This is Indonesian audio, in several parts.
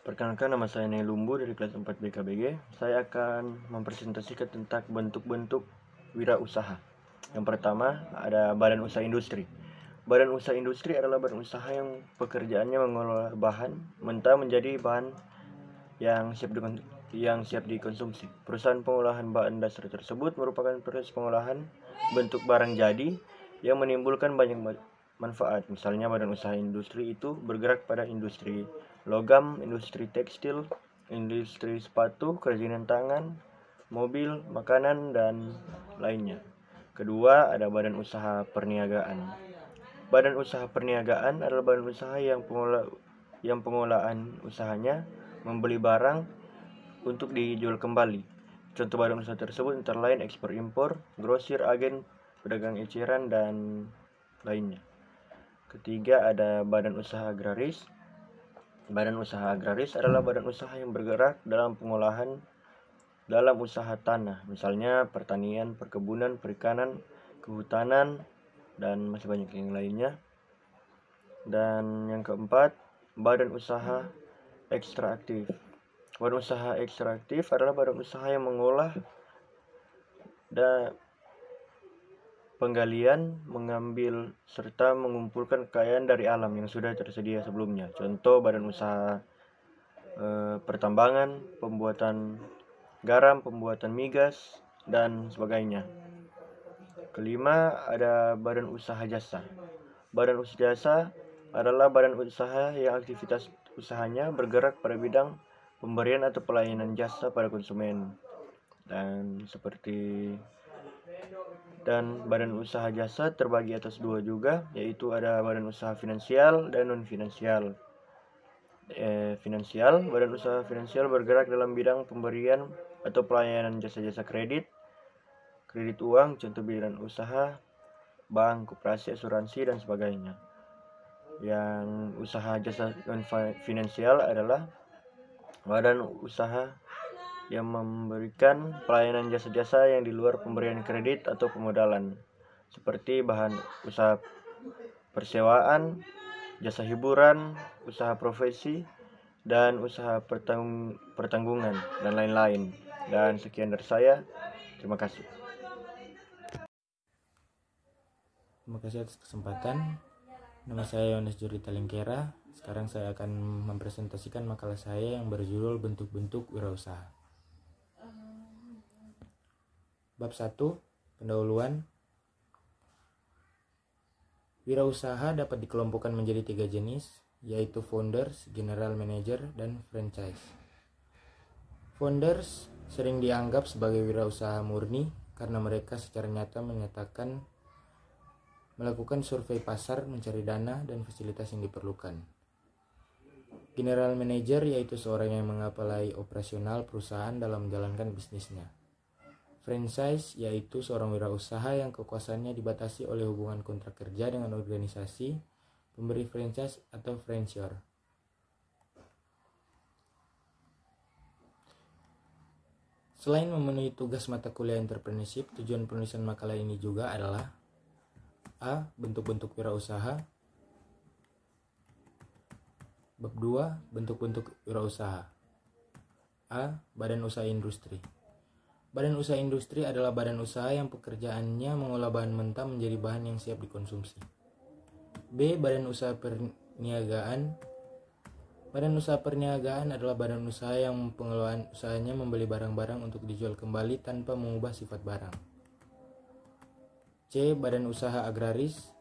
Perkenalkan, nama saya Nei Lumbu dari kelas 4 BKBG. Saya akan mempresentasikan tentang bentuk-bentuk wirausaha. Yang pertama ada badan usaha industri. Badan usaha industri adalah badan usaha yang pekerjaannya mengolah bahan mentah menjadi bahan yang siap dikonsumsi. Perusahaan pengolahan bahan dasar tersebut merupakan proses pengolahan bentuk barang jadi yang menimbulkan banyak manfaat. Misalnya badan usaha industri itu bergerak pada industri logam, industri tekstil, industri sepatu, kerajinan tangan, mobil, makanan, dan lainnya. Kedua, ada badan usaha perniagaan. Badan usaha perniagaan adalah badan usaha yang pengolahan usahanya membeli barang untuk dijual kembali. Contoh badan usaha tersebut antara lain ekspor impor, grosir, agen, pedagang eceran, dan lainnya. Ketiga, ada badan usaha agraris. Badan usaha agraris adalah badan usaha yang bergerak dalam pengolahan dalam usaha tanah, misalnya pertanian, perkebunan, perikanan, kehutanan, dan masih banyak yang lainnya. Dan yang keempat, badan usaha ekstraktif. Badan usaha ekstraktif adalah badan usaha yang mengolah dan penggalian, mengambil, serta mengumpulkan kekayaan dari alam yang sudah tersedia sebelumnya. Contoh badan usaha pertambangan, pembuatan garam, pembuatan migas, dan sebagainya. Kelima, ada badan usaha jasa. Badan usaha jasa adalah badan usaha yang aktivitas usahanya bergerak pada bidang pemberian atau pelayanan jasa pada konsumen. Dan badan usaha jasa terbagi atas dua juga, yaitu ada badan usaha finansial dan non-finansial. Badan usaha finansial bergerak dalam bidang pemberian atau pelayanan jasa-jasa kredit uang, contoh bidang usaha, bank, koperasi, asuransi, dan sebagainya. Yang usaha jasa non-finansial adalah badan usaha yang memberikan pelayanan jasa-jasa yang di luar pemberian kredit atau pemodalan, seperti bahan usaha persewaan, jasa hiburan, usaha profesi, dan usaha pertanggungan, dan lain-lain. Dan sekian dari saya. Terima kasih. Terima kasih atas kesempatan. Nama saya Yohanes Jurita Lingkera. Sekarang saya akan mempresentasikan makalah saya yang berjudul Bentuk-bentuk Wirausaha. Bab 1, pendahuluan. Wirausaha dapat dikelompokkan menjadi 3 jenis, yaitu founders, general manager, dan franchise. Founders sering dianggap sebagai wirausaha murni karena mereka secara nyata melakukan survei pasar, mencari dana dan fasilitas yang diperlukan. General manager yaitu seorang yang mengepalai operasional perusahaan dalam menjalankan bisnisnya. Franchise yaitu seorang wirausaha yang kekuasaannya dibatasi oleh hubungan kontrak kerja dengan organisasi pemberi franchise atau franchisor. Selain memenuhi tugas mata kuliah entrepreneurship, tujuan penulisan makalah ini juga adalah A. Bentuk-bentuk wirausaha. Bab 2. Bentuk-bentuk wirausaha. A. Badan usaha industri. Badan usaha industri adalah badan usaha yang pekerjaannya mengolah bahan mentah menjadi bahan yang siap dikonsumsi. B. Badan usaha perniagaan. Badan usaha perniagaan adalah badan usaha yang pengelolaan usahanya membeli barang-barang untuk dijual kembali tanpa mengubah sifat barang. C. Badan usaha agraris.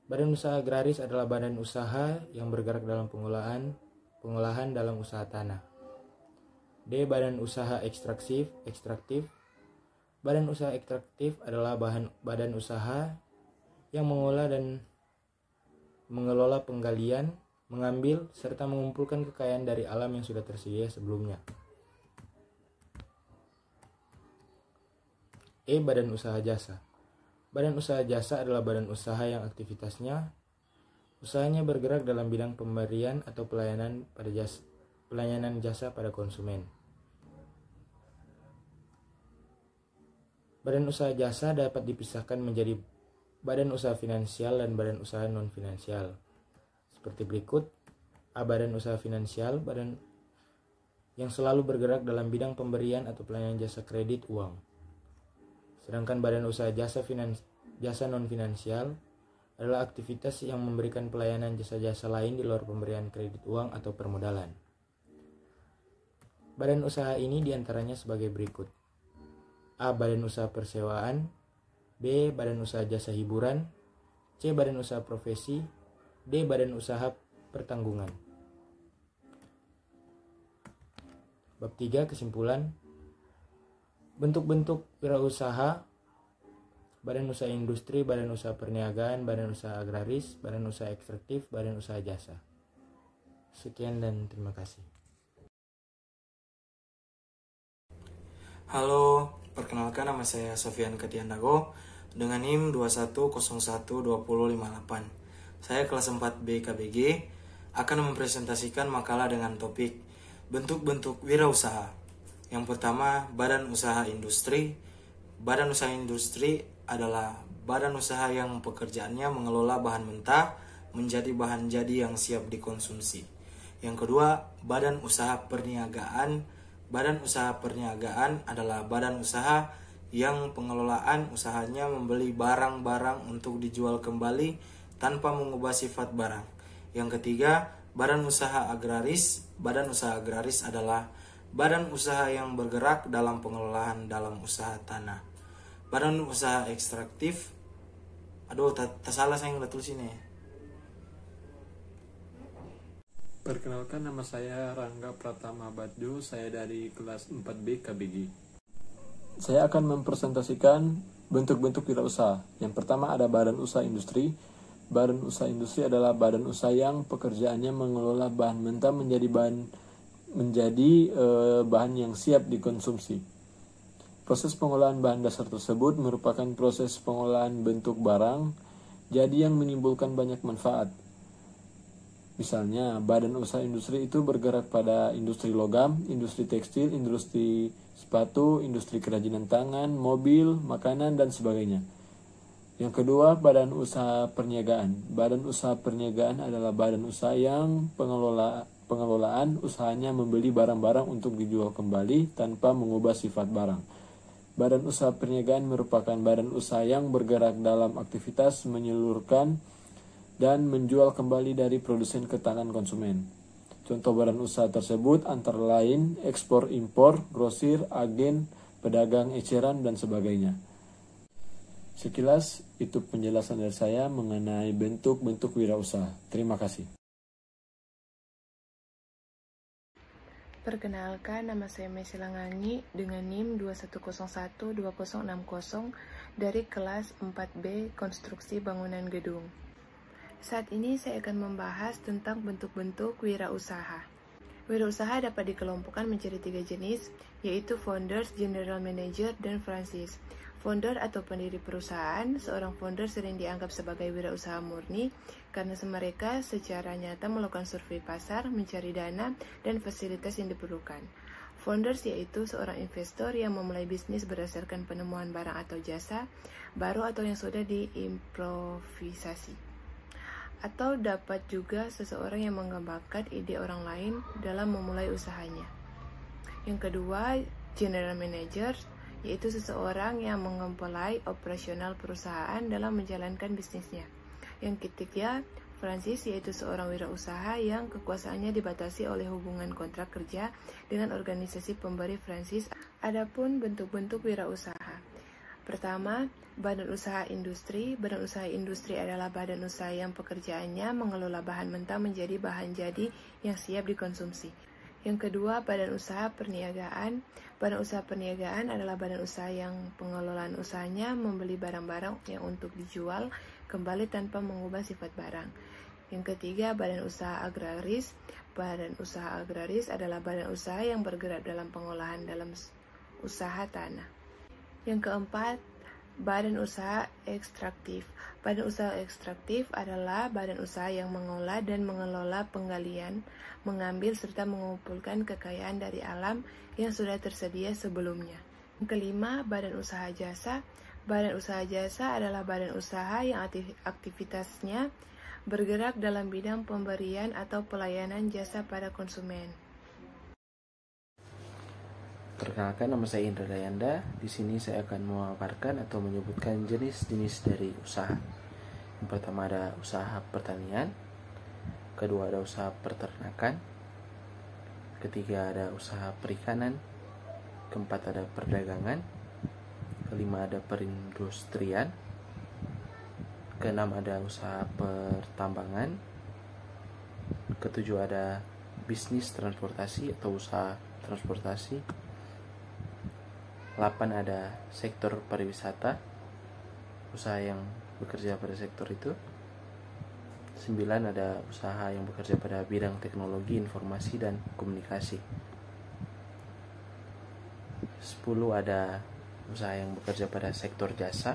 Badan usaha agraris adalah badan usaha yang bergerak dalam pengolahan dalam usaha tanah. D. Badan usaha ekstraktif. Badan usaha ekstraktif adalah badan usaha yang mengolah dan mengelola penggalian, mengambil, serta mengumpulkan kekayaan dari alam yang sudah tersedia sebelumnya. E. Badan usaha jasa. Badan usaha jasa adalah badan usaha yang usahanya bergerak dalam bidang pemberian atau pelayanan jasa pada konsumen. Badan usaha jasa dapat dipisahkan menjadi badan usaha finansial dan badan usaha non-finansial. Seperti berikut. A. Badan usaha finansial, badan yang selalu bergerak dalam bidang pemberian atau pelayanan jasa kredit uang. Sedangkan badan usaha jasa non-finansial adalah aktivitas yang memberikan pelayanan jasa-jasa lain di luar pemberian kredit uang atau permodalan. Badan usaha ini diantaranya sebagai berikut. A. Badan usaha persewaan, B. Badan usaha jasa hiburan, C. Badan usaha profesi, D. Badan usaha pertanggungan. Bab 3. Kesimpulan. Bentuk-bentuk wirausaha: badan usaha industri, badan usaha perniagaan, badan usaha agraris, badan usaha ekstraktif, badan usaha jasa. Sekian dan terima kasih. Halo, perkenalkan nama saya Sofian Katiandago dengan NIM 21012058. Saya kelas 4B KBG akan mempresentasikan makalah dengan topik bentuk-bentuk wirausaha. Yang pertama, badan usaha industri. Badan usaha industri adalah badan usaha yang pekerjaannya mengelola bahan mentah menjadi bahan jadi yang siap dikonsumsi. Yang kedua, badan usaha perniagaan. Badan usaha perniagaan adalah badan usaha yang pengelolaan usahanya membeli barang-barang untuk dijual kembali tanpa mengubah sifat barang. Yang ketiga, badan usaha agraris. Badan usaha agraris adalah badan usaha yang bergerak dalam pengelolaan dalam usaha tanah. Badan usaha ekstraktif, salah saya yang tulis ini. Perkenalkan, nama saya Rangga Pratama Badjo, saya dari kelas 4B KBG. Saya akan mempresentasikan bentuk-bentuk wirausaha. Yang pertama ada badan usaha industri. Badan usaha industri adalah badan usaha yang pekerjaannya mengelola bahan mentah menjadi bahan yang siap dikonsumsi. Proses pengolahan bahan dasar tersebut merupakan proses pengolahan bentuk barang jadi yang menimbulkan banyak manfaat. Misalnya, badan usaha industri itu bergerak pada industri logam, industri tekstil, industri sepatu, industri kerajinan tangan, mobil, makanan, dan sebagainya. Yang kedua, badan usaha perniagaan. Badan usaha perniagaan adalah badan usaha yang pengelolaan usahanya membeli barang-barang untuk dijual kembali tanpa mengubah sifat barang. Badan usaha perniagaan merupakan badan usaha yang bergerak dalam aktivitas menyalurkan dan menjual kembali dari produsen ke tangan konsumen. Contoh badan usaha tersebut antara lain ekspor impor, grosir, agen, pedagang eceran, dan sebagainya. Sekilas itu penjelasan dari saya mengenai bentuk-bentuk wirausaha. Terima kasih. Perkenalkan, nama saya Messi Langangi dengan NIM 21012060 dari kelas 4B Konstruksi Bangunan Gedung. Saat ini saya akan membahas tentang bentuk-bentuk wirausaha. Wirausaha dapat dikelompokkan menjadi 3 jenis, yaitu founders, general manager, dan franchise. Founder atau pendiri perusahaan, seorang founder sering dianggap sebagai wirausaha murni karena mereka secara nyata melakukan survei pasar, mencari dana, dan fasilitas yang diperlukan. Founders yaitu seorang investor yang memulai bisnis berdasarkan penemuan barang atau jasa baru atau yang sudah diimprovisasi. Atau dapat juga seseorang yang mengembangkan ide orang lain dalam memulai usahanya. Yang kedua, general manager, yaitu seseorang yang mengempelai operasional perusahaan dalam menjalankan bisnisnya. Yang ketiga, franchise, yaitu seorang wirausaha yang kekuasaannya dibatasi oleh hubungan kontrak kerja dengan organisasi pemberi franchise. Adapun bentuk-bentuk wirausaha. Pertama, badan usaha industri. Badan usaha industri adalah badan usaha yang pekerjaannya mengelola bahan mentah menjadi bahan jadi yang siap dikonsumsi. Yang kedua, badan usaha perniagaan. Badan usaha perniagaan adalah badan usaha yang pengelolaan usahanya membeli barang-barang yang untuk dijual kembali tanpa mengubah sifat barang. Yang ketiga, badan usaha agraris. Badan usaha agraris adalah badan usaha yang bergerak dalam pengolahan dalam usaha tanah. Yang keempat, badan usaha ekstraktif. Badan usaha ekstraktif adalah badan usaha yang mengolah dan mengelola penggalian, mengambil serta mengumpulkan kekayaan dari alam yang sudah tersedia sebelumnya. Yang kelima, badan usaha jasa. Badan usaha jasa adalah badan usaha yang aktivitasnya bergerak dalam bidang pemberian atau pelayanan jasa pada konsumen. Perkenalkan, nama saya Indra Dayanda. Di sini saya akan memaparkan atau menyebutkan jenis-jenis dari usaha. Yang pertama ada usaha pertanian, kedua ada usaha peternakan, ketiga ada usaha perikanan, keempat ada perdagangan, kelima ada perindustrian, keenam ada usaha pertambangan, ketujuh ada bisnis transportasi atau usaha transportasi, 8 ada sektor pariwisata, usaha yang bekerja pada sektor itu. 9 ada usaha yang bekerja pada bidang teknologi, informasi, dan komunikasi. 10 ada usaha yang bekerja pada sektor jasa.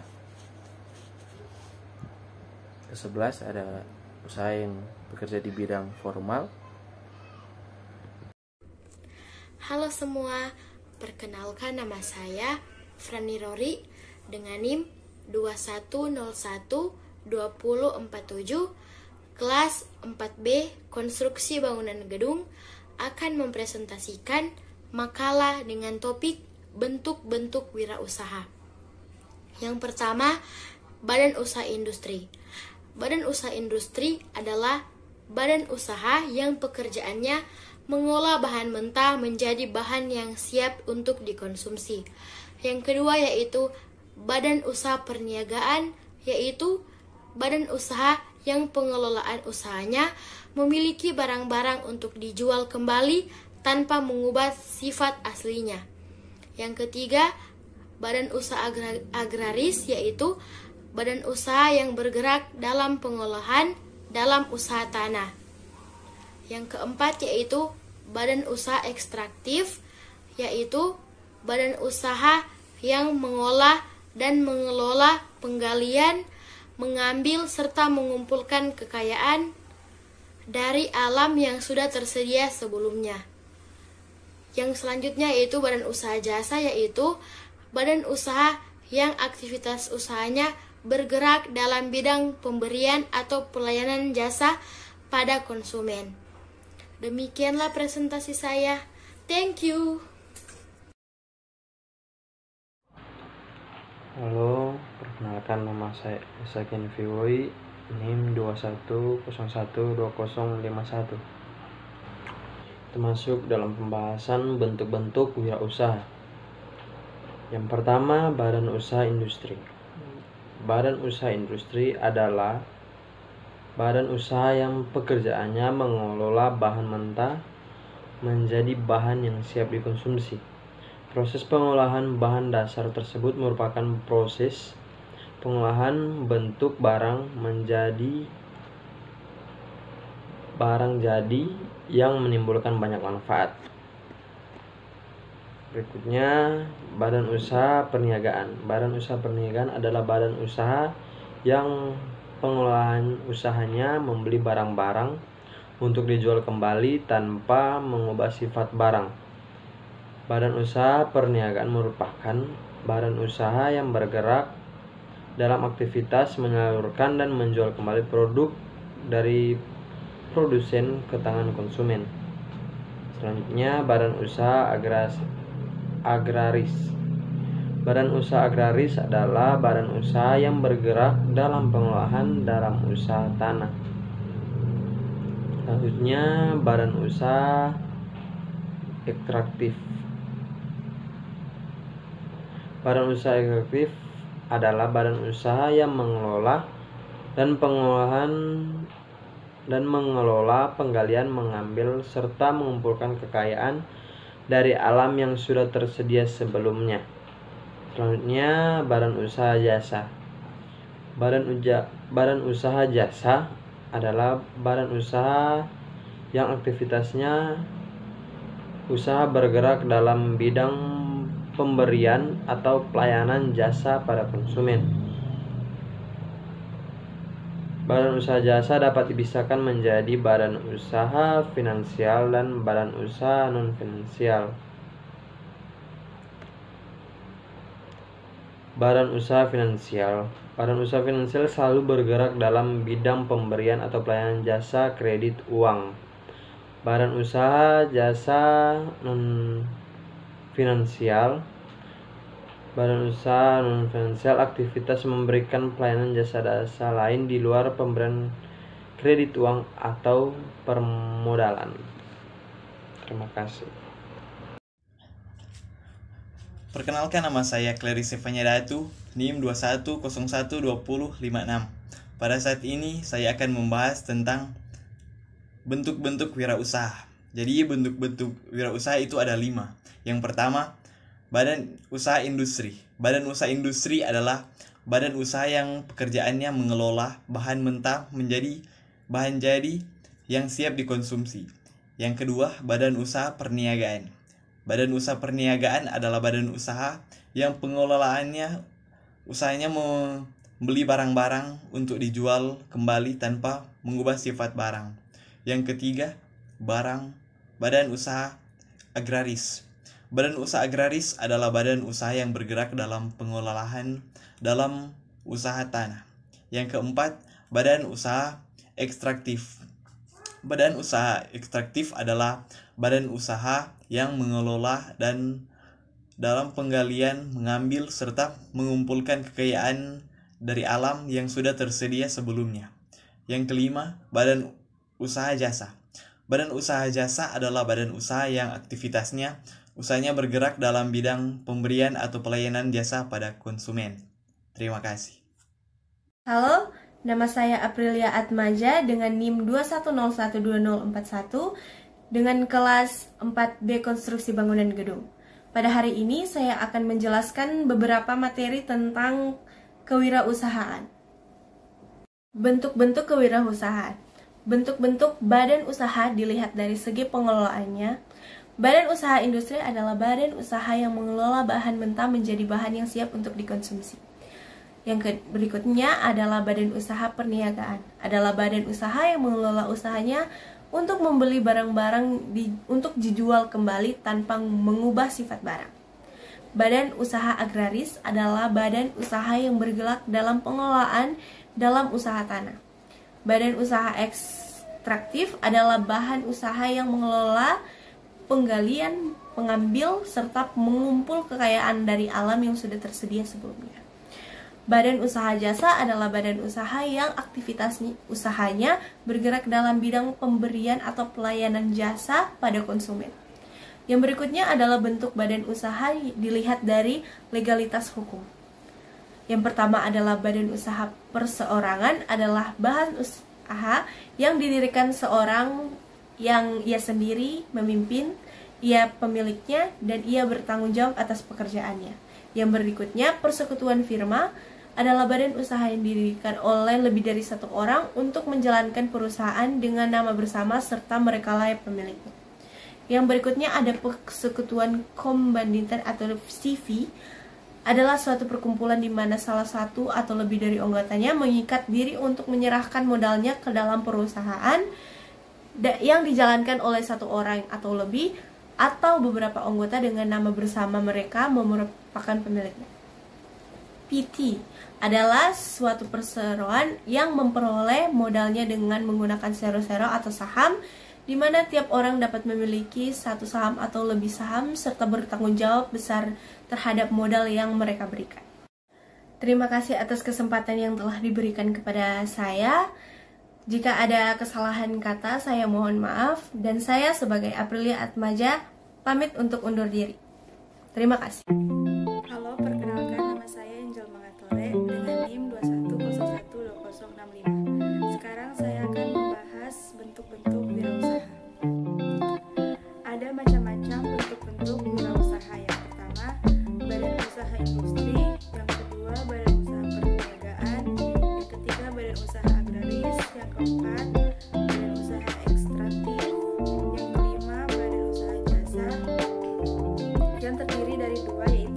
11 ada usaha yang bekerja di bidang formal. Halo semua, perkenalkan nama saya Frani Rory dengan NIM 21012047, kelas 4B Konstruksi Bangunan Gedung, akan mempresentasikan makalah dengan topik bentuk-bentuk wirausaha. Yang pertama, badan usaha industri. Badan usaha industri adalah badan usaha yang pekerjaannya mengolah bahan mentah menjadi bahan yang siap untuk dikonsumsi. Yang kedua yaitu badan usaha perniagaan, yaitu badan usaha yang pengelolaan usahanya memiliki barang-barang untuk dijual kembali tanpa mengubah sifat aslinya. Yang ketiga, badan usaha agraris, yaitu badan usaha yang bergerak dalam pengolahan dalam usaha tanah. Yang keempat yaitu badan usaha ekstraktif, yaitu badan usaha yang mengolah dan mengelola penggalian, mengambil serta mengumpulkan kekayaan dari alam yang sudah tersedia sebelumnya. Yang selanjutnya yaitu badan usaha jasa, yaitu badan usaha yang aktivitas usahanya bergerak dalam bidang pemberian atau pelayanan jasa pada konsumen. Demikianlah presentasi saya. Thank you. Halo, perkenalkan nama saya Sakin Viwoy, NIM 21012051. Termasuk dalam pembahasan bentuk-bentuk wirausaha. Yang pertama, badan usaha industri. Badan usaha industri adalah badan usaha yang pekerjaannya mengelola bahan mentah menjadi bahan yang siap dikonsumsi. Proses pengolahan bahan dasar tersebut merupakan proses pengolahan bentuk barang menjadi barang jadi yang menimbulkan banyak manfaat. Berikutnya, badan usaha perniagaan. Badan usaha perniagaan adalah badan usaha yang pengolahan usahanya membeli barang-barang untuk dijual kembali tanpa mengubah sifat barang. Badan usaha perniagaan merupakan badan usaha yang bergerak dalam aktivitas menyalurkan dan menjual kembali produk dari produsen ke tangan konsumen. Selanjutnya, badan usaha agraris. Badan usaha agraris adalah badan usaha yang bergerak dalam pengolahan dalam usaha tanah. Selanjutnya, badan usaha ekstraktif. Badan usaha ekstraktif adalah badan usaha yang mengelola dan mengelola penggalian, mengambil serta mengumpulkan kekayaan dari alam yang sudah tersedia sebelumnya. Selanjutnya, badan usaha jasa. Badan usaha jasa adalah badan usaha yang aktivitasnya usaha bergerak dalam bidang pemberian atau pelayanan jasa pada konsumen. Badan usaha jasa dapat dipisahkan menjadi badan usaha finansial dan badan usaha non-finansial. Badan usaha finansial. Badan usaha finansial selalu bergerak dalam bidang pemberian atau pelayanan jasa kredit uang. Badan usaha jasa non-finansial. Badan usaha non-finansial aktivitas memberikan pelayanan jasa lain di luar pemberian kredit uang atau permodalan. Terima kasih. Perkenalkan, nama saya Clary Stefania Datu, NIM 21012056. Pada saat ini saya akan membahas tentang bentuk-bentuk wirausaha. Jadi bentuk-bentuk wirausaha itu ada 5. Yang pertama, badan usaha industri. Badan usaha industri adalah badan usaha yang pekerjaannya mengelola bahan mentah menjadi bahan jadi yang siap dikonsumsi. Yang kedua, badan usaha perniagaan. Badan usaha perniagaan adalah badan usaha yang pengelolaannya usahanya membeli barang-barang untuk dijual kembali tanpa mengubah sifat barang. Yang ketiga, badan usaha agraris. Badan usaha agraris adalah badan usaha yang bergerak dalam pengelolaan dalam usaha tanah. Yang keempat, badan usaha ekstraktif. Badan usaha ekstraktif adalah badan usaha yang mengelola dan dalam penggalian, mengambil, serta mengumpulkan kekayaan dari alam yang sudah tersedia sebelumnya. Yang kelima, badan usaha jasa. Badan usaha jasa adalah badan usaha yang usahanya bergerak dalam bidang pemberian atau pelayanan jasa pada konsumen. Terima kasih. Halo, nama saya Aprilia Atmaja dengan NIM 21012041 dengan kelas 4B Konstruksi Bangunan Gedung. Pada hari ini saya akan menjelaskan beberapa materi tentang kewirausahaan. Bentuk-bentuk kewirausahaan. Bentuk-bentuk badan usaha dilihat dari segi pengelolaannya. Badan usaha industri adalah badan usaha yang mengelola bahan mentah menjadi bahan yang siap untuk dikonsumsi. Yang berikutnya adalah badan usaha perniagaan. Adalah badan usaha yang mengelola usahanya untuk membeli barang-barang untuk dijual kembali tanpa mengubah sifat barang. Badan usaha agraris adalah badan usaha yang bergerak dalam pengelolaan dalam usaha tanah. Badan usaha ekstraktif adalah bahan usaha yang mengelola penggalian, pengambil, serta mengumpul kekayaan dari alam yang sudah tersedia sebelumnya. Badan usaha jasa adalah badan usaha yang aktivitas usahanya bergerak dalam bidang pemberian atau pelayanan jasa pada konsumen. Yang berikutnya adalah bentuk badan usaha dilihat dari legalitas hukum. Yang pertama adalah badan usaha perseorangan adalah bahan usaha yang didirikan seorang yang ia sendiri memimpin, ia pemiliknya, dan ia bertanggung jawab atas pekerjaannya. Yang berikutnya, persekutuan firma adalah badan usaha yang didirikan oleh lebih dari satu orang untuk menjalankan perusahaan dengan nama bersama serta merekalah pemiliknya. Yang berikutnya ada persekutuan kombanitan atau CV, adalah suatu perkumpulan di mana salah satu atau lebih dari anggotanya mengikat diri untuk menyerahkan modalnya ke dalam perusahaan yang dijalankan oleh satu orang atau lebih atau beberapa anggota dengan nama bersama mereka merupakan pemiliknya. PT adalah suatu perseroan yang memperoleh modalnya dengan menggunakan sero-sero atau saham, di mana tiap orang dapat memiliki satu saham atau lebih saham serta bertanggung jawab besar terhadap modal yang mereka berikan. Terima kasih atas kesempatan yang telah diberikan kepada saya. Jika ada kesalahan kata, saya mohon maaf, dan saya sebagai Aprilia Atmaja pamit untuk undur diri. Terima kasih. Halo, perkenalkan nama saya Angel Mangatore dengan NIM 21012065. Sekarang saya akan membahas bentuk-bentuk wirausaha. Ada macam-macam bentuk-bentuk wirausaha. Yang pertama, badan usaha industri. Yang kedua, badan usaha perniagaan. Yang ketiga, badan usaha agraris. Yang keempat, badan usaha ekstraktif. Yang kelima, badan usaha jasa yang terdiri dari dua, yaitu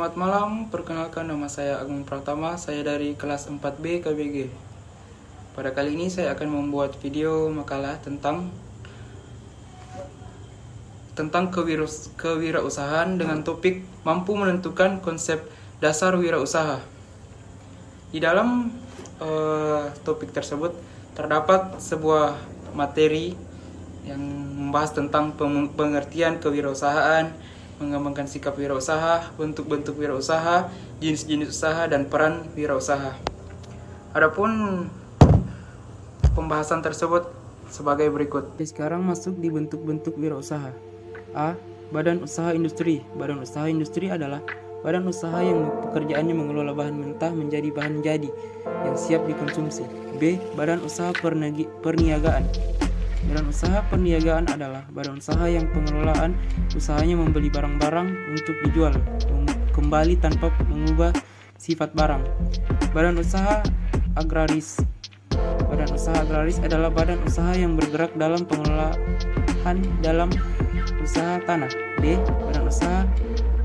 Selamat malam, perkenalkan nama saya Agung Pratama, saya dari kelas 4B KBG. Pada kali ini saya akan membuat video makalah tentang kewirausahaan dengan topik mampu menentukan konsep dasar wirausaha. Di dalam topik tersebut terdapat sebuah materi yang membahas tentang pengertian kewirausahaan, mengembangkan sikap wirausaha, bentuk-bentuk wirausaha, jenis-jenis usaha, dan peran wirausaha. Adapun pembahasan tersebut sebagai berikut. Sekarang masuk di bentuk-bentuk wirausaha. A. Badan usaha industri. Badan usaha industri adalah badan usaha yang pekerjaannya mengelola bahan mentah menjadi bahan jadi yang siap dikonsumsi. B. Badan usaha perniagaan. Badan usaha perniagaan adalah badan usaha yang pengelolaan usahanya membeli barang-barang untuk dijual kembali tanpa mengubah sifat barang. Badan usaha agraris. Badan usaha agraris adalah badan usaha yang bergerak dalam pengelolaan dalam usaha tanah. D. Badan usaha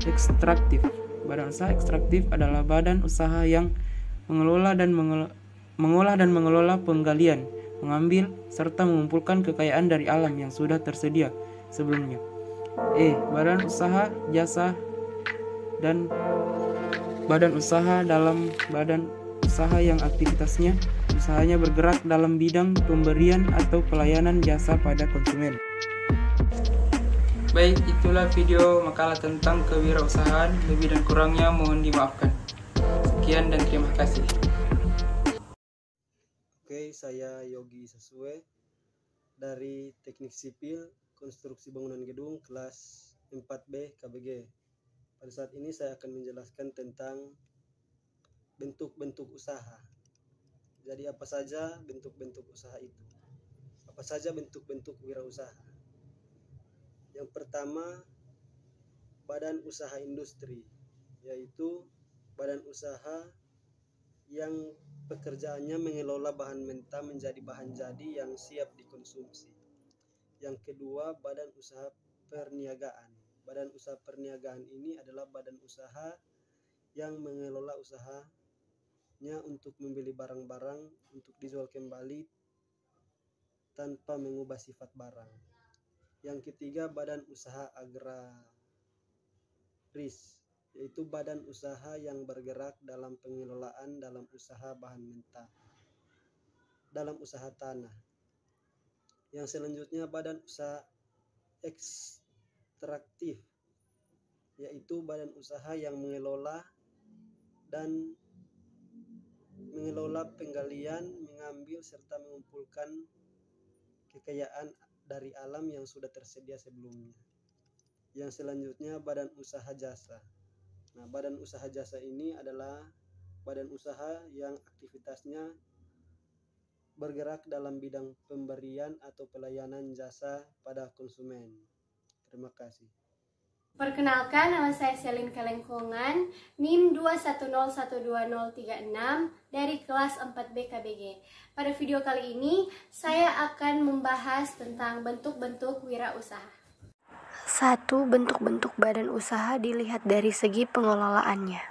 ekstraktif. Badan usaha ekstraktif adalah badan usaha yang mengolah dan mengelola penggalian, mengambil, serta mengumpulkan kekayaan dari alam yang sudah tersedia sebelumnya. E. Badan usaha jasa dan badan usaha dalam badan usaha yang aktivitasnya usahanya bergerak dalam bidang pemberian atau pelayanan jasa pada konsumen. Baik, itulah video makalah tentang kewirausahaan. Lebih dan kurangnya mohon dimaafkan. Sekian dan terima kasih. Oke, saya Yogi Sasue dari Teknik Sipil Konstruksi Bangunan Gedung kelas 4B KBG. Pada saat ini saya akan menjelaskan tentang bentuk-bentuk usaha. Jadi apa saja bentuk-bentuk usaha itu? Apa saja bentuk-bentuk wirausaha? Yang pertama, badan usaha industri, yaitu badan usaha yang pekerjaannya mengelola bahan mentah menjadi bahan jadi yang siap dikonsumsi. Yang kedua, badan usaha perniagaan. Badan usaha perniagaan ini adalah badan usaha yang mengelola usahanya untuk membeli barang-barang untuk dijual kembali tanpa mengubah sifat barang. Yang ketiga, badan usaha agraris, yaitu badan usaha yang bergerak dalam pengelolaan dalam usaha bahan mentah, dalam usaha tanah. Yang selanjutnya, badan usaha ekstraktif, yaitu badan usaha yang mengelola penggalian, mengambil serta mengumpulkan kekayaan dari alam yang sudah tersedia sebelumnya. Yang selanjutnya, badan usaha jasa. Nah, badan usaha jasa ini adalah badan usaha yang aktivitasnya bergerak dalam bidang pemberian atau pelayanan jasa pada konsumen. Terima kasih. Perkenalkan, nama saya Selin Kelengkongan, NIM 210122036 dari kelas 4B KBG. Pada video kali ini, saya akan membahas tentang bentuk-bentuk wirausaha. 1. Bentuk-bentuk badan usaha dilihat dari segi pengelolaannya.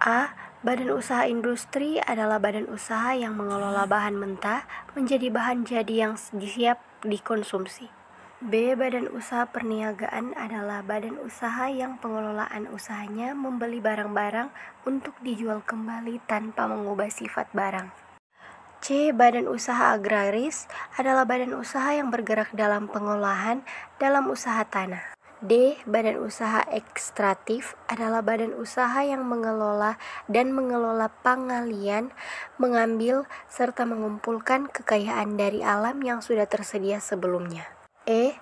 A. Badan usaha industri adalah badan usaha yang mengelola bahan mentah menjadi bahan jadi yang siap dikonsumsi. B. Badan usaha perniagaan adalah badan usaha yang pengelolaan usahanya membeli barang-barang untuk dijual kembali tanpa mengubah sifat barang. C. Badan usaha agraris adalah badan usaha yang bergerak dalam pengolahan dalam usaha tanah. D. Badan usaha ekstraktif adalah badan usaha yang mengelola dan mengelola penggalian, mengambil, serta mengumpulkan kekayaan dari alam yang sudah tersedia sebelumnya. E.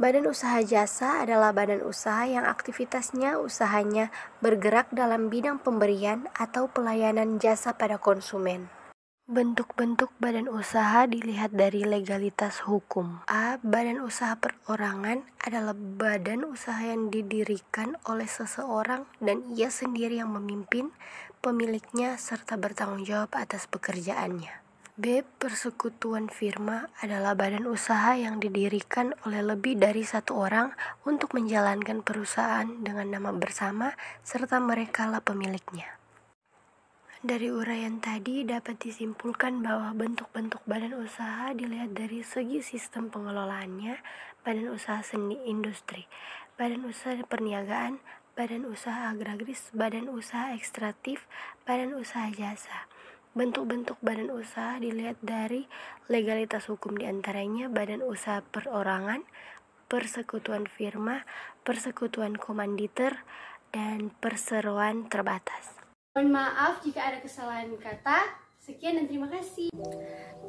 Badan usaha jasa adalah badan usaha yang aktivitasnya usahanya bergerak dalam bidang pemberian atau pelayanan jasa pada konsumen. Bentuk-bentuk badan usaha dilihat dari legalitas hukum. A. Badan usaha perorangan adalah badan usaha yang didirikan oleh seseorang dan ia sendiri yang memimpin, pemiliknya, serta bertanggung jawab atas pekerjaannya. B. Persekutuan firma adalah badan usaha yang didirikan oleh lebih dari satu orang untuk menjalankan perusahaan dengan nama bersama serta merekalah pemiliknya. Dari uraian tadi dapat disimpulkan bahwa bentuk-bentuk badan usaha dilihat dari segi sistem pengelolaannya, badan usaha seni industri, badan usaha perniagaan, badan usaha agraris, badan usaha ekstraktif, badan usaha jasa. Bentuk-bentuk badan usaha dilihat dari legalitas hukum diantaranya badan usaha perorangan, persekutuan firma, persekutuan komanditer, dan perseroan terbatas. Mohon maaf jika ada kesalahan kata. Sekian dan terima kasih.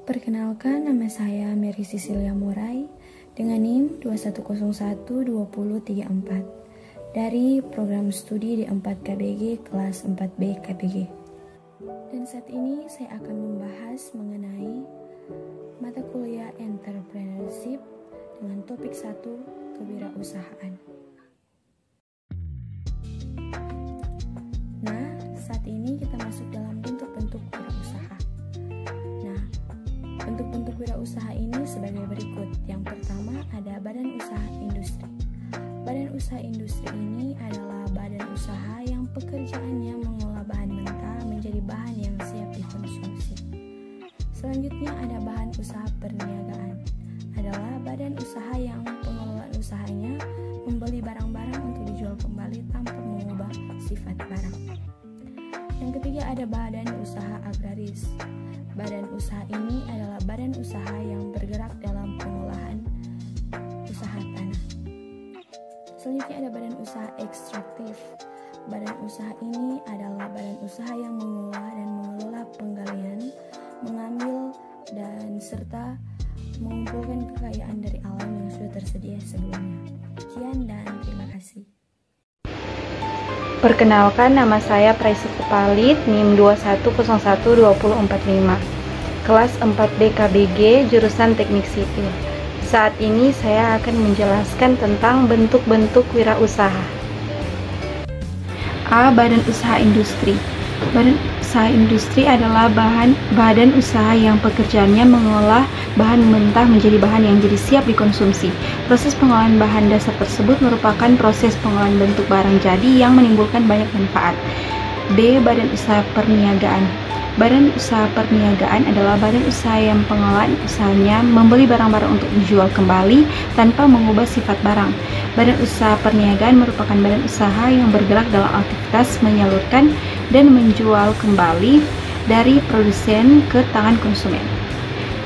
Perkenalkan, nama saya Mary Cecilia Murai dengan NIM 21012034 dari program studi D4 KBG kelas 4B KBG. Dan saat ini saya akan membahas mengenai mata kuliah entrepreneurship dengan topik 1 kewirausahaan. Nah, saat ini kita masuk dalam bentuk-bentuk wirausaha. Nah, bentuk-bentuk wirausaha ini sebagai berikut. Yang pertama ada badan usaha industri. Badan usaha industri ini adalah badan usaha yang pekerjaannya mengolah bahan mentah menjadi bahan yang siap dikonsumsi. Selanjutnya ada bahan usaha perniagaan. Adalah badan usaha yang pengelolaan usahanya membeli barang-barang untuk dijual kembali tanpa mengubah sifat barang. Yang ketiga ada badan usaha agraris. Badan usaha ini adalah badan usaha yang bergerak dalam pengolahan usaha tanah. Selanjutnya ada badan usaha ekstraktif. Badan usaha ini adalah badan usaha yang mengolah dan mengelola penggalian, mengambil dan serta mengumpulkan kekayaan dari alam yang sudah tersedia sebelumnya. Sekian dan terima kasih. Perkenalkan, nama saya Praisuti Palit, NIM 21012045, kelas 4B KBG, jurusan Teknik Sipil. Saat ini saya akan menjelaskan tentang bentuk-bentuk wirausaha. A. Badan usaha industri. Badan usaha industri adalah badan usaha yang pekerjaannya mengolah bahan mentah menjadi bahan yang jadi siap dikonsumsi. Proses pengolahan bahan dasar tersebut merupakan proses pengolahan bentuk barang jadi yang menimbulkan banyak manfaat. B. Badan usaha perniagaan. Badan usaha perniagaan adalah badan usaha yang pengelolaan usahanya membeli barang-barang untuk dijual kembali tanpa mengubah sifat barang. Badan usaha perniagaan merupakan badan usaha yang bergerak dalam aktivitas menyalurkan dan menjual kembali dari produsen ke tangan konsumen.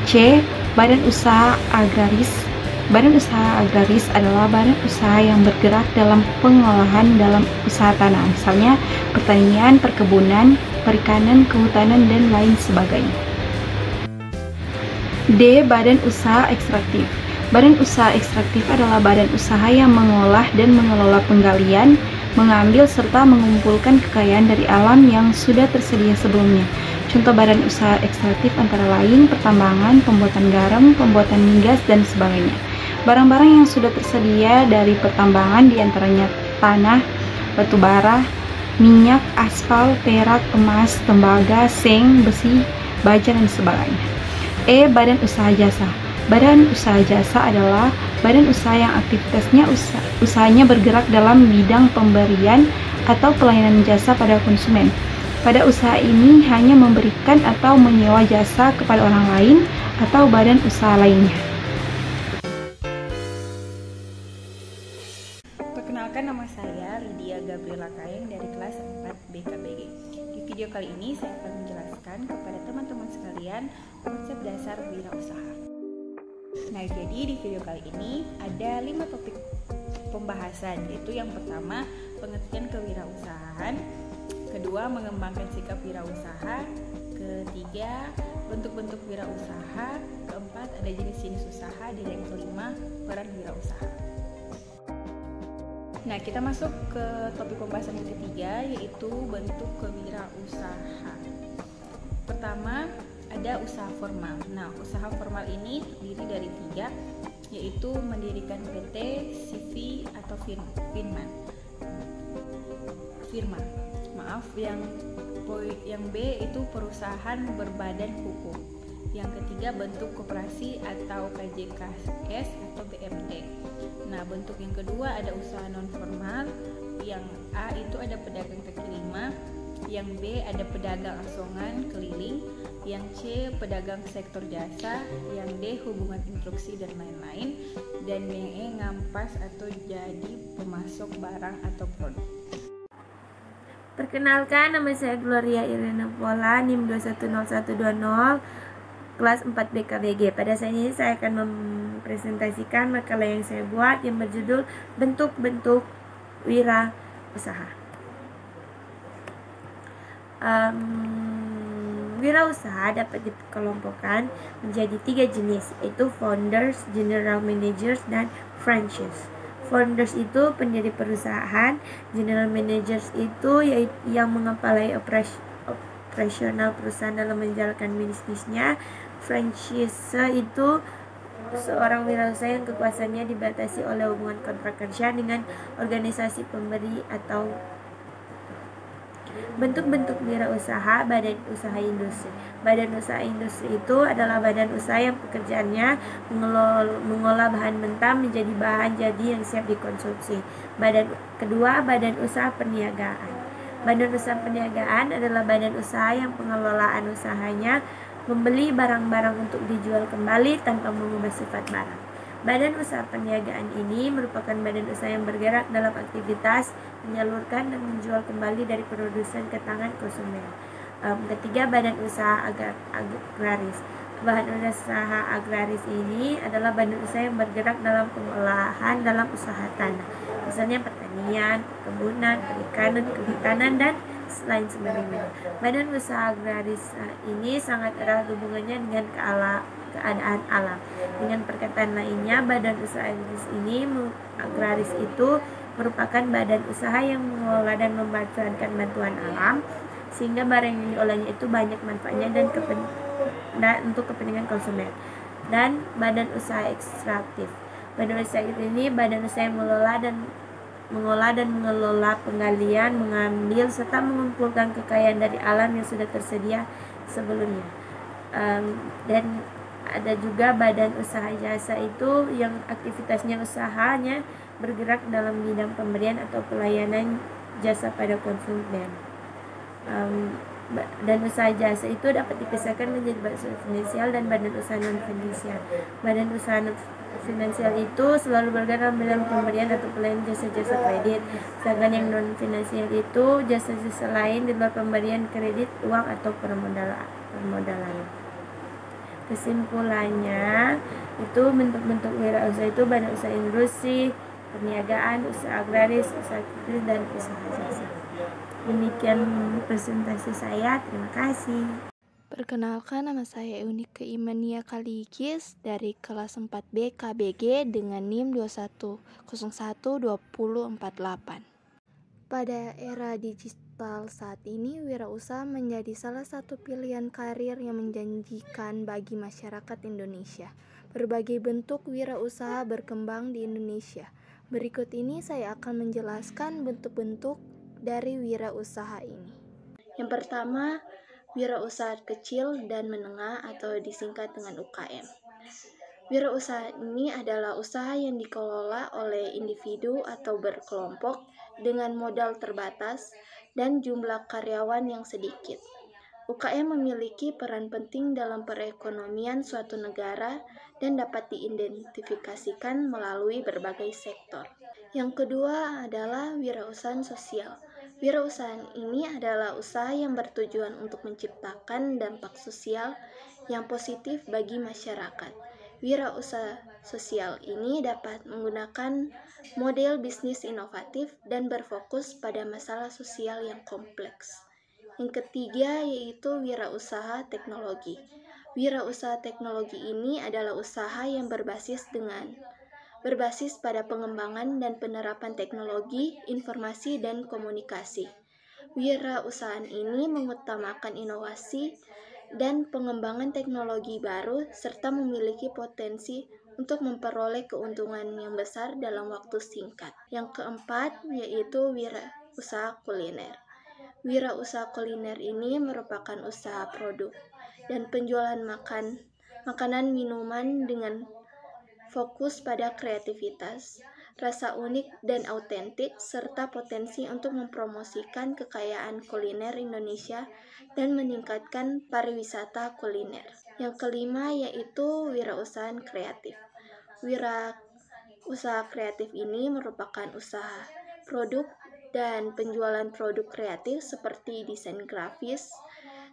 C. Badan usaha agraris. Badan usaha agraris adalah badan usaha yang bergerak dalam pengolahan dalam usaha tanah, misalnya pertanian, perkebunan, perikanan, kehutanan, dan lain sebagainya. D. Badan usaha ekstraktif. Badan usaha ekstraktif adalah badan usaha yang mengolah dan mengelola penggalian, mengambil serta mengumpulkan kekayaan dari alam yang sudah tersedia sebelumnya. Contoh badan usaha ekstraktif antara lain pertambangan, pembuatan garam, pembuatan migas, dan sebagainya. Barang-barang yang sudah tersedia dari pertambangan diantaranya tanah, batu bara, minyak, aspal, perak, emas, tembaga, seng, besi, baja, dan sebagainya. E. Badan usaha jasa. Badan usaha jasa adalah badan usaha yang aktivitasnya usahanya bergerak dalam bidang pemberian atau pelayanan jasa pada konsumen. Pada usaha ini hanya memberikan atau menyewa jasa kepada orang lain atau badan usaha lainnya. Perkenalkan, nama saya Lydia Gabriela Kaeng dari kelas 4B KBG. Di video kali ini saya akan menjelaskan kepada teman-teman sekalian konsep dasar wirausaha. Nah, jadi di video kali ini ada 5 topik pembahasan, yaitu yang pertama pengertian kewirausahaan, kedua mengembangkan sikap wirausaha, ketiga bentuk-bentuk wirausaha, keempat ada jenis-jenis usaha, dan yang kelima peran wirausaha. Nah, kita masuk ke topik pembahasan yang ketiga, yaitu bentuk kewirausahaan. Pertama, ada usaha formal. Nah, usaha formal ini terdiri dari 3, yaitu mendirikan PT, CV, atau firma. Maaf, yang B itu perusahaan berbadan hukum. Yang ketiga, bentuk koperasi atau KJKS atau BMT. Nah, bentuk yang kedua ada usaha non formal. Yang A itu ada pedagang kaki lima, yang B ada pedagang asongan keliling, yang C pedagang sektor jasa, yang D hubungan instruksi dan lain-lain, dan yang E ngampas atau jadi pemasok barang atau produk. Perkenalkan, nama saya Gloria Irena Pola, NIM 210120, kelas 4 BKBG. Pada saat ini saya akan mempresentasikan makalah yang saya buat yang berjudul bentuk-bentuk wira usaha. Wirausaha dapat dikelompokkan menjadi 3 jenis, yaitu founders, general managers, dan franchise. Founders itu pendiri perusahaan, general managers itu yang mengepalai operasional perusahaan dalam menjalankan bisnisnya. Franchise itu seorang wirausaha yang kekuasaannya dibatasi oleh hubungan kontrak kerja dengan organisasi pemberi atau bentuk-bentuk wirausaha. Badan usaha industri. Badan usaha industri itu adalah badan usaha yang pekerjaannya mengolah bahan mentah menjadi bahan jadi yang siap dikonsumsi. Kedua, badan usaha perniagaan. Badan usaha perniagaan adalah badan usaha yang pengelolaan usahanya membeli barang-barang untuk dijual kembali tanpa mengubah sifat barang. Badan usaha perniagaan ini merupakan badan usaha yang bergerak dalam aktivitas menyalurkan dan menjual kembali dari produsen ke tangan konsumen. Ketiga, badan usaha agraris. Badan usaha agraris ini adalah badan usaha yang bergerak dalam pengolahan dalam usaha tanah, misalnya pertanian, perkebunan, perikanan, kehutanan, dan lain sebagainya. Badan usaha agraris ini sangat erat hubungannya dengan keadaan alam. Dengan perkataan lainnya, badan usaha agraris itu merupakan badan usaha yang mengelola dan memanfaatkan bantuan alam sehingga barang yang diolahnya itu banyak manfaatnya dan untuk kepentingan konsumen. Dan badan usaha ekstraktif. Badan usaha ini badan usaha yang mengolah dan mengelola penggalian, mengambil serta mengumpulkan kekayaan dari alam yang sudah tersedia sebelumnya. Dan ada juga badan usaha jasa itu yang aktivitasnya usahanya bergerak dalam bidang pemberian atau pelayanan jasa pada konsumen. Dan usaha jasa itu dapat dipisahkan menjadi badan usaha finansial dan badan usaha non finansial. Badan usaha non finansial itu selalu bergerak dalam pemberian atau pelayanan jasa-jasa kredit, sedangkan yang non finansial itu jasa-jasa lain di luar pemberian kredit, uang atau permodalan. Kesimpulannya, itu bentuk-bentuk wirausaha itu badan usaha industri, perniagaan, usaha agraris, usaha kecil, dan usaha jasa. Demikian presentasi saya, terima kasih. Perkenalkan, nama saya Eunike Imania Kaligis dari kelas 4B KBG dengan NIM 21012048. Pada era digital saat ini, wirausaha menjadi salah satu pilihan karir yang menjanjikan bagi masyarakat Indonesia. Berbagai bentuk wirausaha berkembang di Indonesia. Berikut ini saya akan menjelaskan bentuk-bentuk dari wirausaha ini. Yang pertama, wirausaha kecil dan menengah atau disingkat dengan UKM. Wirausaha ini adalah usaha yang dikelola oleh individu atau berkelompok dengan modal terbatas dan jumlah karyawan yang sedikit. UKM memiliki peran penting dalam perekonomian suatu negara dan dapat diidentifikasikan melalui berbagai sektor. Yang kedua adalah wirausaha sosial. Wirausaha ini adalah usaha yang bertujuan untuk menciptakan dampak sosial yang positif bagi masyarakat. Wirausaha sosial ini dapat menggunakan model bisnis inovatif dan berfokus pada masalah sosial yang kompleks. Yang ketiga yaitu wirausaha teknologi. Wirausaha teknologi ini adalah usaha yang berbasis pada pengembangan dan penerapan teknologi, informasi, dan komunikasi. Wirausaha ini mengutamakan inovasi dan pengembangan teknologi baru serta memiliki potensi untuk memperoleh keuntungan yang besar dalam waktu singkat. Yang keempat yaitu wirausaha kuliner. Wirausaha kuliner ini merupakan usaha produk dan penjualan makanan minuman dengan fokus pada kreativitas, rasa unik dan autentik, serta potensi untuk mempromosikan kekayaan kuliner Indonesia dan meningkatkan pariwisata kuliner. Yang kelima yaitu wirausaha kreatif. Wirausaha kreatif ini merupakan usaha produk dan penjualan produk kreatif seperti desain grafis,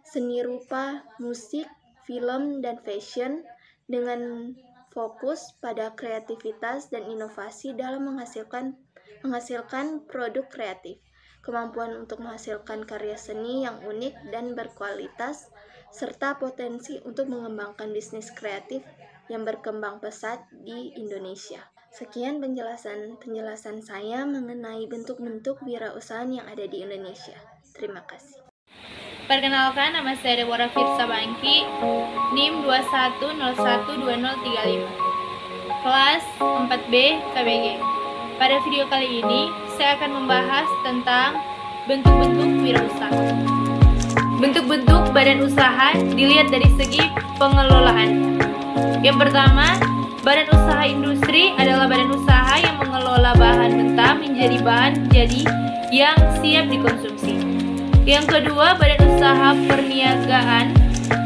seni rupa, musik, film, dan fashion dengan fokus pada kreativitas dan inovasi dalam menghasilkan produk kreatif, kemampuan untuk menghasilkan karya seni yang unik dan berkualitas, serta potensi untuk mengembangkan bisnis kreatif yang berkembang pesat di Indonesia. Sekian penjelasan saya mengenai bentuk-bentuk wirausaha yang ada di Indonesia. Terima kasih. Perkenalkan, nama saya Deborah Firsa Bangki, NIM 21012035, kelas 4B KBG. Pada video kali ini, saya akan membahas tentang bentuk-bentuk wirausaha. Bentuk-bentuk badan usaha dilihat dari segi pengelolaan. Yang pertama, badan usaha industri adalah badan usaha yang mengelola bahan mentah menjadi bahan jadi yang siap dikonsumsi. Yang kedua, badan usaha perniagaan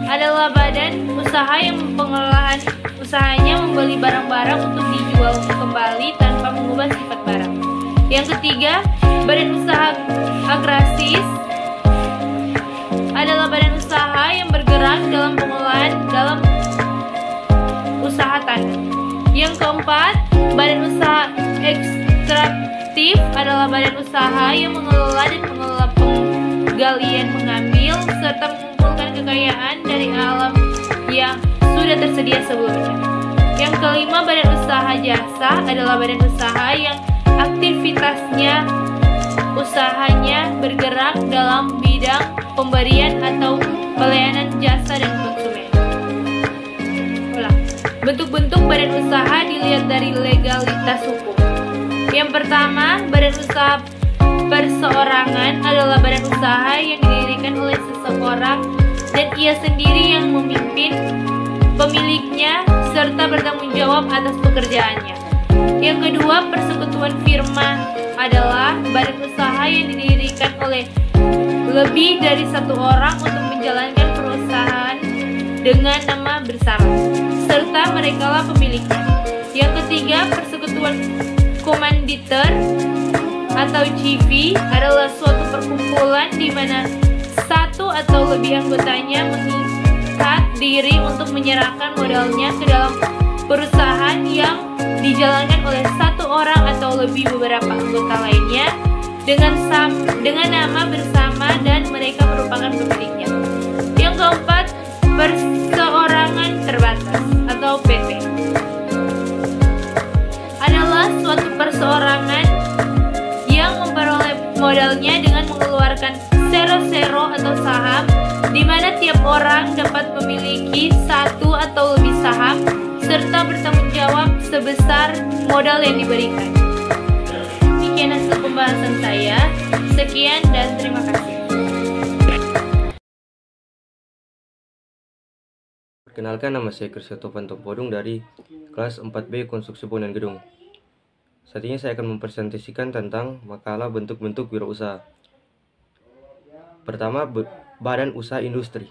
adalah badan usaha yang pengelolaan usahanya membeli barang-barang untuk dijual kembali tanpa mengubah sifat barang. Yang ketiga, badan usaha agraris adalah badan usaha yang bergerak dalam pengelolaan dalam usaha tanah. Yang keempat, badan usaha ekstraktif adalah badan usaha yang mengelola dan mengelola penggalian, mengambil, serta mengumpulkan kekayaan dari alam yang sudah tersedia sebelumnya. Yang kelima, badan usaha jasa adalah badan usaha yang aktivitasnya usahanya bergerak dalam bidang pemberian atau pelayanan jasa dan konsumen. Bentuk-bentuk badan usaha dilihat dari legalitas hukum. Yang pertama, badan usaha perseorangan adalah badan usaha yang didirikan oleh seseorang dan ia sendiri yang memimpin pemiliknya serta bertanggung jawab atas pekerjaannya. Yang kedua, persekutuan firma adalah badan usaha yang didirikan oleh lebih dari satu orang untuk menjalankan perusahaan dengan nama bersama, serta merekalah pemiliknya. Yang ketiga, persekutuan komanditer atau JV adalah suatu perkumpulan di mana satu atau lebih anggotanya mengikat diri untuk menyerahkan modalnya ke dalam perusahaan yang dijalankan oleh satu orang atau lebih beberapa anggota lainnya dengan nama bersama dan mereka merupakan pemiliknya. Yang keempat, perseorangan terbatas atau PT adalah suatu perseorangan yang memperoleh modalnya dengan mengeluarkan sero-sero atau saham, di mana tiap orang dapat memiliki satu atau lebih saham serta bertanggung jawab sebesar modal yang diberikan. Demikian hasil pembahasan saya. Sekian dan terima kasih. Perkenalkan, nama saya Kristofanto Topodung dari kelas 4B Konstruksi Bangunan Gedung. Saat ini saya akan mempresentasikan tentang makalah bentuk-bentuk wirausaha. Pertama, badan usaha industri.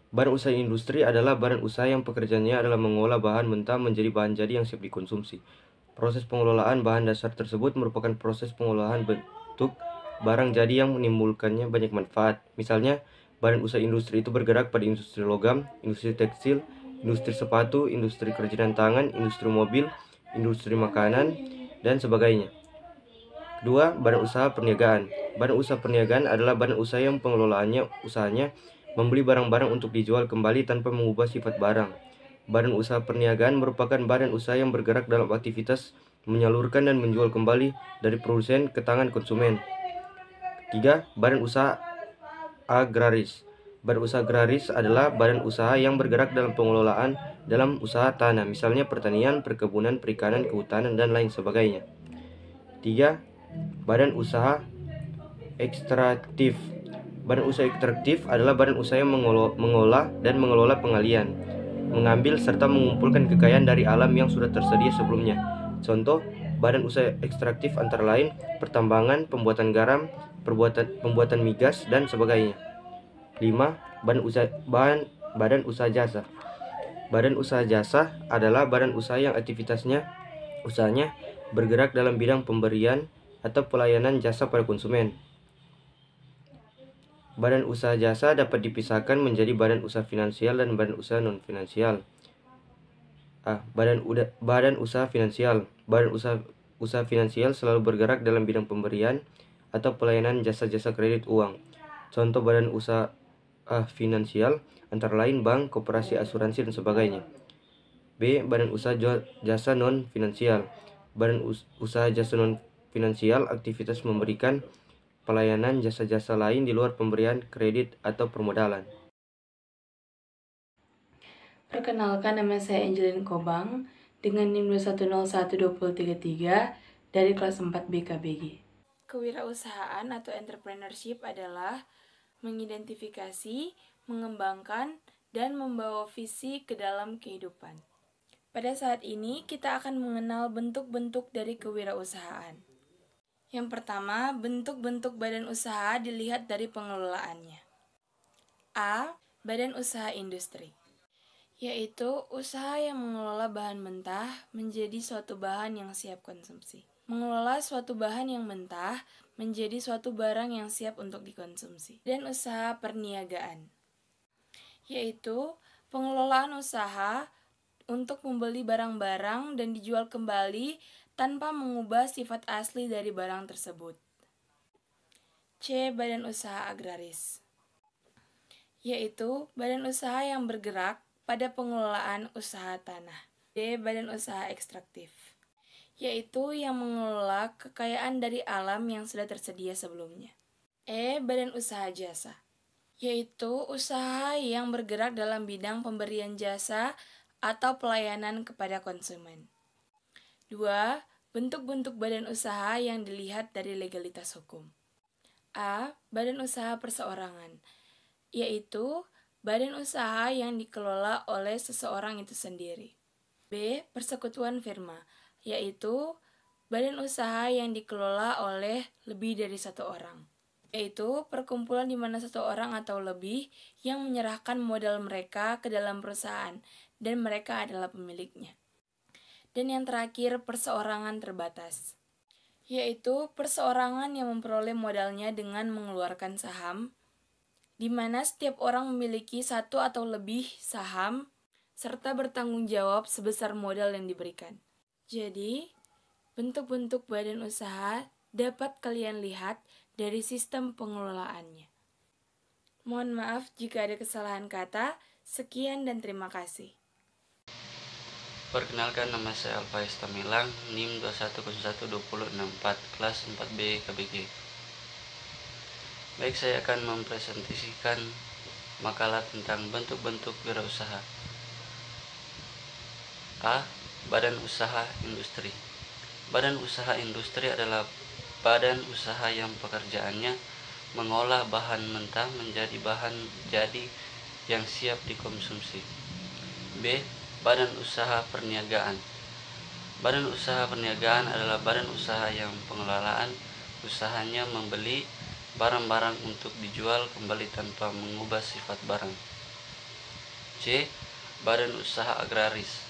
Badan usaha industri adalah badan usaha yang pekerjaannya adalah mengolah bahan mentah menjadi bahan jadi yang siap dikonsumsi. Proses pengelolaan bahan dasar tersebut merupakan proses pengolahan bentuk barang jadi yang menimbulkannya banyak manfaat. Misalnya, badan usaha industri itu bergerak pada industri logam, industri tekstil, industri sepatu, industri kerajinan tangan, industri mobil, industri makanan, dan sebagainya. Kedua, badan usaha perniagaan. Badan usaha perniagaan adalah badan usaha yang pengelolaannya usahanya membeli barang-barang untuk dijual kembali tanpa mengubah sifat barang. Badan usaha perniagaan merupakan badan usaha yang bergerak dalam aktivitas menyalurkan dan menjual kembali dari produsen ke tangan konsumen. Tiga, badan usaha agraris. Badan usaha agraris adalah badan usaha yang bergerak dalam pengelolaan dalam usaha tanah, misalnya pertanian, perkebunan, perikanan, kehutanan, dan lain sebagainya. 3. Badan usaha ekstraktif. Badan usaha ekstraktif adalah badan usaha yang mengolah dan mengelola pengalian, mengambil serta mengumpulkan kekayaan dari alam yang sudah tersedia sebelumnya. Contoh, badan usaha ekstraktif antara lain pertambangan, pembuatan garam, pembuatan migas, dan sebagainya. 5. Badan usaha jasa. Badan usaha jasa adalah badan usaha yang usahanya bergerak dalam bidang pemberian atau pelayanan jasa pada konsumen. Badan usaha jasa dapat dipisahkan menjadi badan usaha finansial dan badan usaha non-finansial. Badan usaha finansial. Badan usaha finansial selalu bergerak dalam bidang pemberian atau pelayanan jasa-jasa kredit uang. Contoh badan usaha finansial antara lain bank, koperasi, asuransi, dan sebagainya. B. Badan usaha jasa non-finansial. Badan usaha jasa non-finansial aktivitas memberikan pelayanan jasa-jasa lain di luar pemberian kredit atau permodalan. Perkenalkan, nama saya Angelin Kobang dengan NIM 2101233 dari kelas 4 BKBG. Kewirausahaan atau entrepreneurship adalah mengidentifikasi, mengembangkan, dan membawa visi ke dalam kehidupan. Pada saat ini, kita akan mengenal bentuk-bentuk dari kewirausahaan. Yang pertama, bentuk-bentuk badan usaha dilihat dari pengelolaannya. A. Badan usaha industri, yaitu usaha yang mengelola bahan mentah menjadi suatu bahan yang siap konsumsi. Mengelola suatu bahan yang mentah menjadi suatu barang yang siap untuk dikonsumsi. Dan usaha perniagaan, yaitu pengelolaan usaha untuk membeli barang-barang dan dijual kembali tanpa mengubah sifat asli dari barang tersebut. C. Badan usaha agraris, yaitu badan usaha yang bergerak pada pengelolaan usaha tanah. D. Badan usaha ekstraktif, yaitu yang mengelola kekayaan dari alam yang sudah tersedia sebelumnya. E. Badan usaha jasa, yaitu usaha yang bergerak dalam bidang pemberian jasa atau pelayanan kepada konsumen. 2. Bentuk-bentuk badan usaha yang dilihat dari legalitas hukum. A. Badan usaha perseorangan, yaitu badan usaha yang dikelola oleh seseorang itu sendiri. B. Persekutuan firma, yaitu badan usaha yang dikelola oleh lebih dari satu orang, yaitu perkumpulan di mana satu orang atau lebih yang menyerahkan modal mereka ke dalam perusahaan dan mereka adalah pemiliknya. Dan yang terakhir, perseorangan terbatas, yaitu perseorangan yang memperoleh modalnya dengan mengeluarkan saham, di mana setiap orang memiliki satu atau lebih saham, serta bertanggung jawab sebesar modal yang diberikan. Jadi, bentuk-bentuk badan usaha dapat kalian lihat dari sistem pengelolaannya. Mohon maaf jika ada kesalahan kata. Sekian dan terima kasih. Perkenalkan, nama saya Alfaiz Tamilang, NIM 2101264, kelas 4B KBG. Baik, saya akan mempresentasikan makalah tentang bentuk-bentuk wirausaha. A. Badan usaha industri. Badan usaha industri adalah badan usaha yang pekerjaannya mengolah bahan mentah menjadi bahan jadi yang siap dikonsumsi. B. Badan usaha perniagaan. Badan usaha perniagaan adalah badan usaha yang pengelolaan usahanya membeli barang-barang untuk dijual kembali tanpa mengubah sifat barang. C. Badan usaha agraris.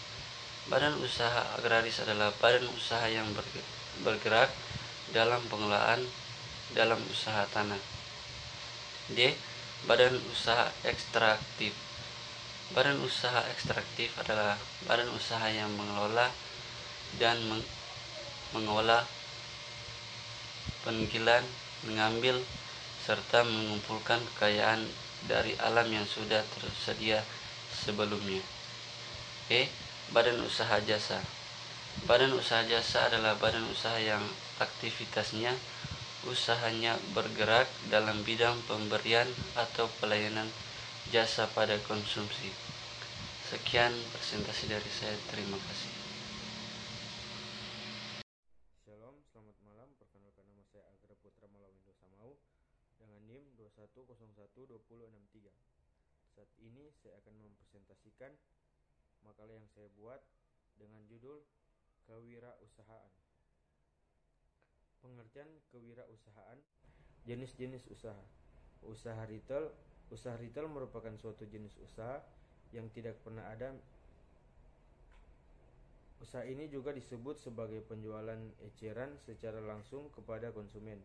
Badan usaha agraris adalah badan usaha yang bergerak dalam pengelolaan dalam usaha tanah. D. Badan usaha ekstraktif. Badan usaha ekstraktif adalah badan usaha yang mengelola dan mengolah, penggilan, mengambil, serta mengumpulkan kekayaan dari alam yang sudah tersedia sebelumnya. E. Badan usaha jasa. Badan usaha jasa adalah badan usaha yang aktivitasnya usahanya bergerak dalam bidang pemberian atau pelayanan jasa pada konsumsi. Sekian presentasi dari saya, terima kasih. Shalom, selamat malam. Perkenalkan, nama saya Agra Putra Malawindo Samau dengan NIM 21012063. Saat ini saya akan mempresentasikan makalah yang saya buat dengan judul Kewirausahaan. Pengertian kewirausahaan: jenis-jenis usaha. Usaha retail. Usaha retail merupakan suatu jenis usaha yang tidak pernah ada. Usaha ini juga disebut sebagai penjualan eceran secara langsung kepada konsumen.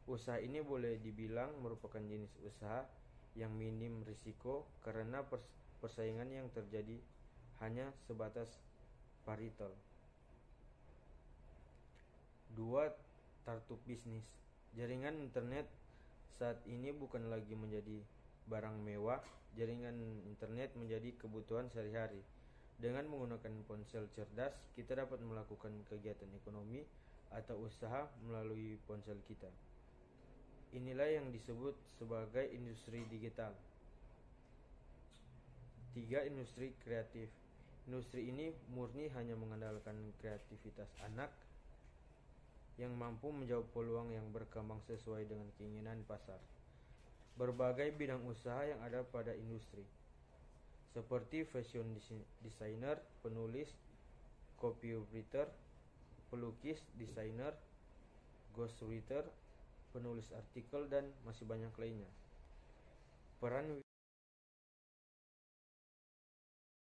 Usaha ini boleh dibilang merupakan jenis usaha yang minim risiko karena persaingan yang terjadi hanya sebatas paritel. 2. Tartub bisnis. Jaringan internet saat ini bukan lagi menjadi barang mewah. Jaringan internet menjadi kebutuhan sehari-hari. Dengan menggunakan ponsel cerdas, kita dapat melakukan kegiatan ekonomi atau usaha melalui ponsel kita. Inilah yang disebut sebagai industri digital. 3. Industri kreatif. Industri ini murni hanya mengandalkan kreativitas anak yang mampu menjawab peluang yang berkembang sesuai dengan keinginan pasar. Berbagai bidang usaha yang ada pada industri, seperti fashion designer, penulis, copywriter, pelukis, desainer, ghostwriter, penulis artikel, dan masih banyak lainnya. Peran